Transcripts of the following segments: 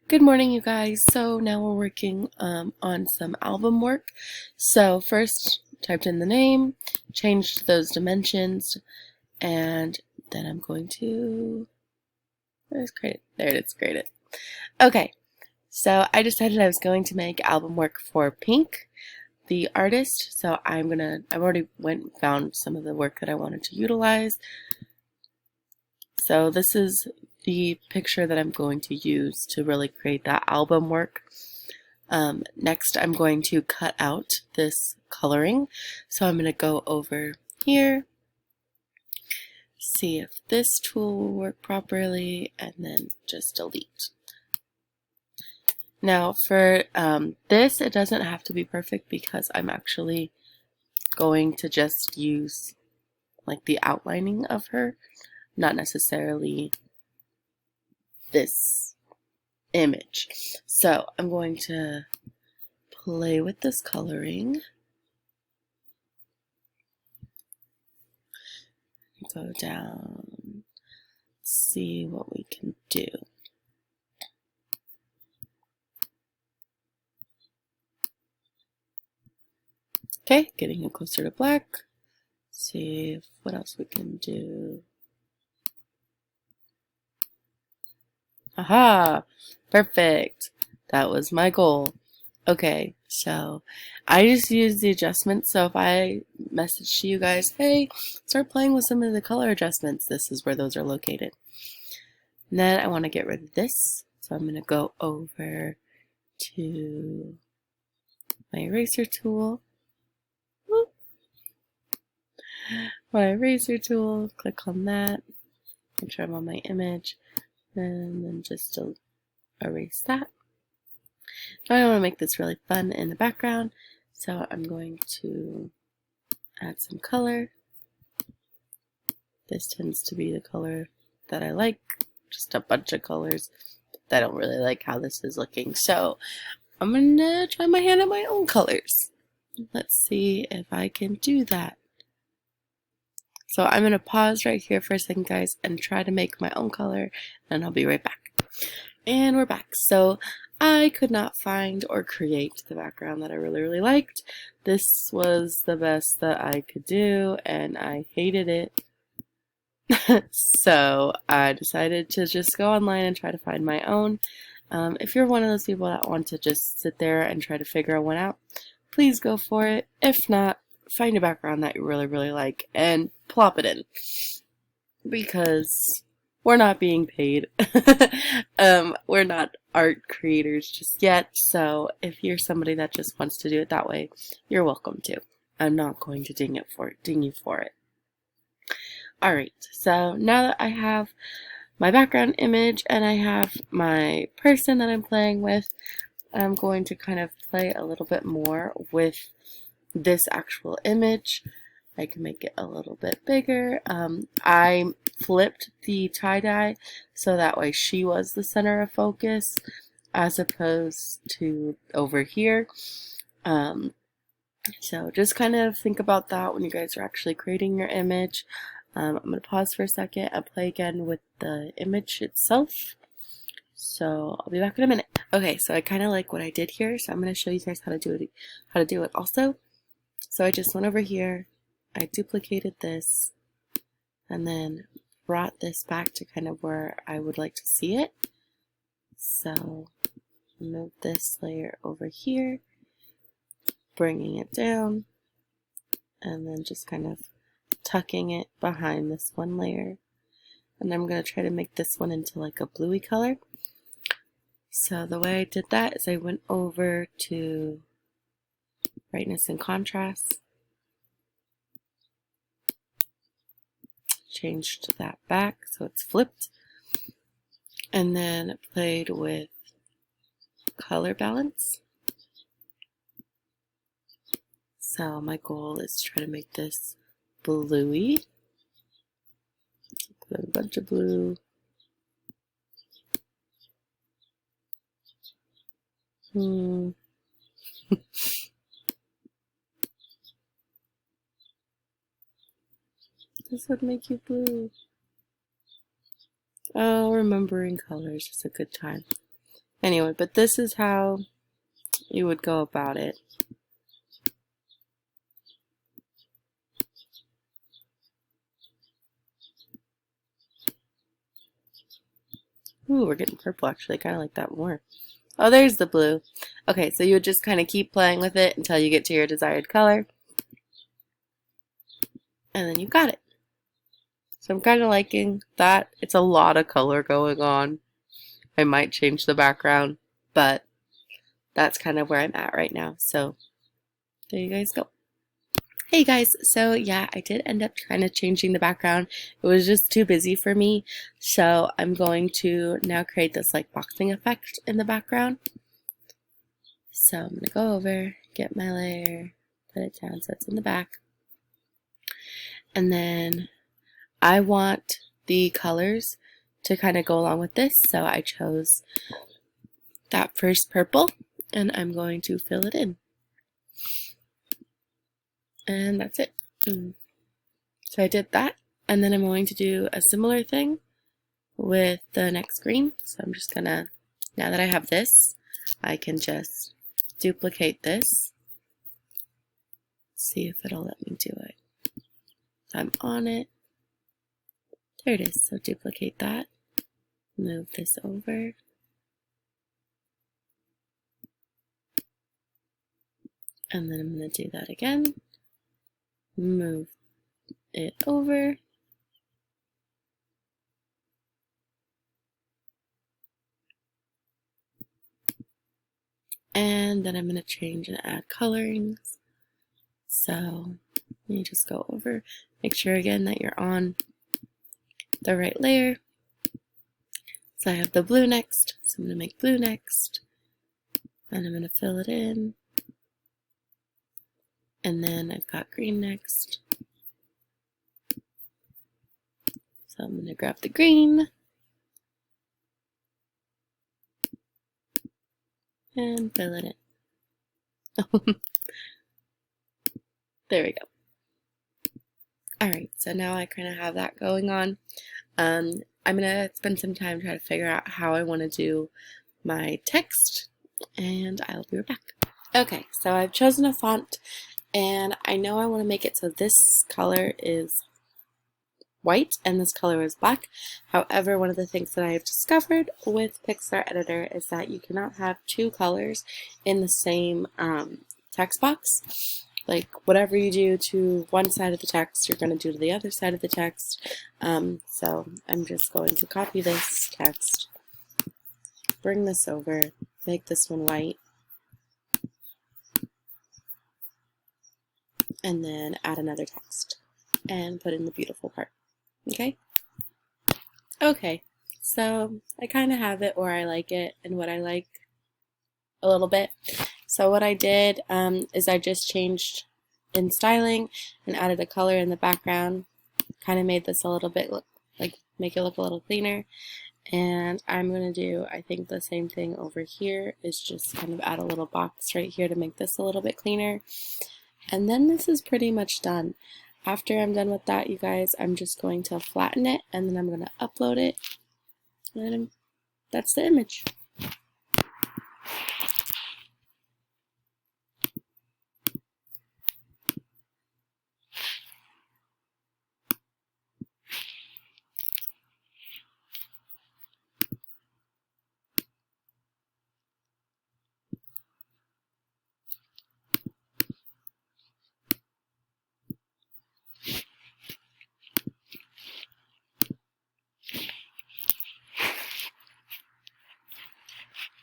Good morning, you guys. So now we're working on some album work. So first, typed in the name, changed those dimensions, and then I'm going to, where's create it? There it is, create it. Okay, so I decided I was going to make album work for Pink, the artist. So I've already went and found some of the work that I wanted to utilize. So this is the picture that I'm going to use to really create that album work. Next, I'm going to cut out this coloring. So I'm going to go over here, see if this tool will work properly, and then just delete. Now for this, it doesn't have to be perfect because I'm actually going to just use like the outlining of her, not necessarily this image. So I'm going to play with this coloring. Go down, see what we can do. Okay, getting it closer to black. See what else we can do. Aha! Perfect. That was my goal. Okay, so I just used the adjustments. So if I message to you guys, hey, start playing with some of the color adjustments, this is where those are located. And then I want to get rid of this. So I'm going to go over to my eraser tool. My eraser tool, click on that, make sure I'm on my image, and then just erase that. Now I want to make this really fun in the background, so I'm going to add some color. This tends to be the color that I like, just a bunch of colors. I don't really like how this is looking, so I'm going to try my hand at my own colors. Let's see if I can do that. So I'm going to pause right here for a second, guys, and try to make my own color, and I'll be right back. And we're back. So I could not find or create the background that I really liked. This was the best that I could do, and I hated it. So I decided to just go online and try to find my own. If you're one of those people that want to just sit there and try to figure one out, please go for it. If not, find a background that you really like and plop it in, because we're not being paid. We're not art creators just yet, so if you're somebody that just wants to do it that way, you're welcome to. I'm not going to ding you for it. Alright, so now that I have my background image and I have my person that I'm playing with, I'm going to kind of play a little bit more with this actual image. I can make it a little bit bigger. I flipped the tie-dye so that way she was the center of focus as opposed to over here. So just kind of think about that when you guys are actually creating your image. I'm going to pause for a second and play again with the image itself. So I'll be back in a minute. Okay, so I kind of like what I did here, so I'm going to show you guys how to do it also. So I just went over here, I duplicated this, and then brought this back to kind of where I would like to see it. So move this layer over here, bringing it down, and then just kind of tucking it behind this one layer. And I'm going to try to make this one into like a bluey color. So the way I did that is I went over to brightness and contrast, changed that back so it's flipped, and then played with color balance. So my goal is to try to make this bluey. Put a bunch of blue. This would make you blue. Oh, remembering colors is a good time. Anyway, but this is how you would go about it. Ooh, we're getting purple actually. I kind of like that more. Oh, there's the blue. Okay, so you would just kind of keep playing with it until you get to your desired color. And then you've got it. So I'm kind of liking that. It's a lot of color going on. I might change the background, but that's kind of where I'm at right now. So there you guys go. Hey guys, so yeah, I did end up kind of changing the background. It was just too busy for me. So I'm going to now create this like boxing effect in the background. So I'm going to go over, get my layer, put it down so it's in the back. And then I want the colors to kind of go along with this. So I chose that first purple and I'm going to fill it in. And that's it. So I did that, and then I'm going to do a similar thing with the next green. So I'm just gonna, now that I have this, I can just duplicate this. See if it'll let me do it. So I'm on it. There it is. So duplicate that. Move this over. And then I'm going to do that again. Move it over. And then I'm going to change and add colorings. So you just go over, make sure again that you're on the right layer. So I have the blue next, so I'm going to make blue next. And I'm going to fill it in. And then I've got green next. So I'm going to grab the green and fill it in. There we go. Alright, so now I kind of have that going on. I'm going to spend some time trying to figure out how I want to do my text, and I'll be right back. Okay, so I've chosen a font, and I know I want to make it so this color is white and this color is black. However, one of the things that I have discovered with PicsArtEditor is that you cannot have two colors in the same text box. Like whatever you do to one side of the text, you're going to do to the other side of the text. So I'm just going to copy this text, bring this over, make this one white, and then add another text and put in the beautiful part. Okay? Okay, so I kind of have it where I like it and what I like a little bit. So what I did is I just changed in styling and added a color in the background. Kind of made this a little bit look like, make it look a little cleaner. And I'm going to do, I think, the same thing over here, is just kind of add a little box right here to make this a little bit cleaner. And then this is pretty much done. After I'm done with that, you guys, I'm just going to flatten it and then I'm going to upload it. And that's the image.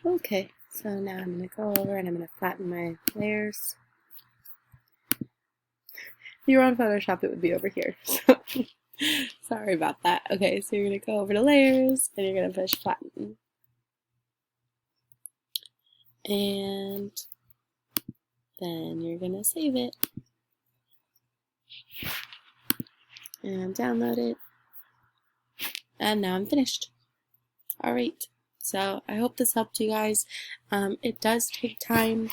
Okay, so now I'm going to go over and I'm going to flatten my layers. If you were on Photoshop, it would be over here. So sorry about that. Okay, so you're going to go over to layers and you're going to push flatten. And then you're going to save it and download it. And now I'm finished. Alright, so I hope this helped you guys. It does take time.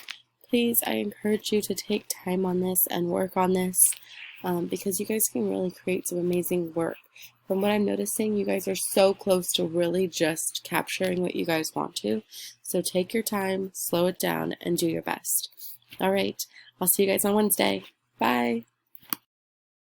Please, I encourage you to take time on this and work on this because you guys can really create some amazing work from what I'm noticing, you guys are so close to really just capturing what you guys want to. So take your time, slow it down, and do your best. All right, I'll see you guys on Wednesday. Bye.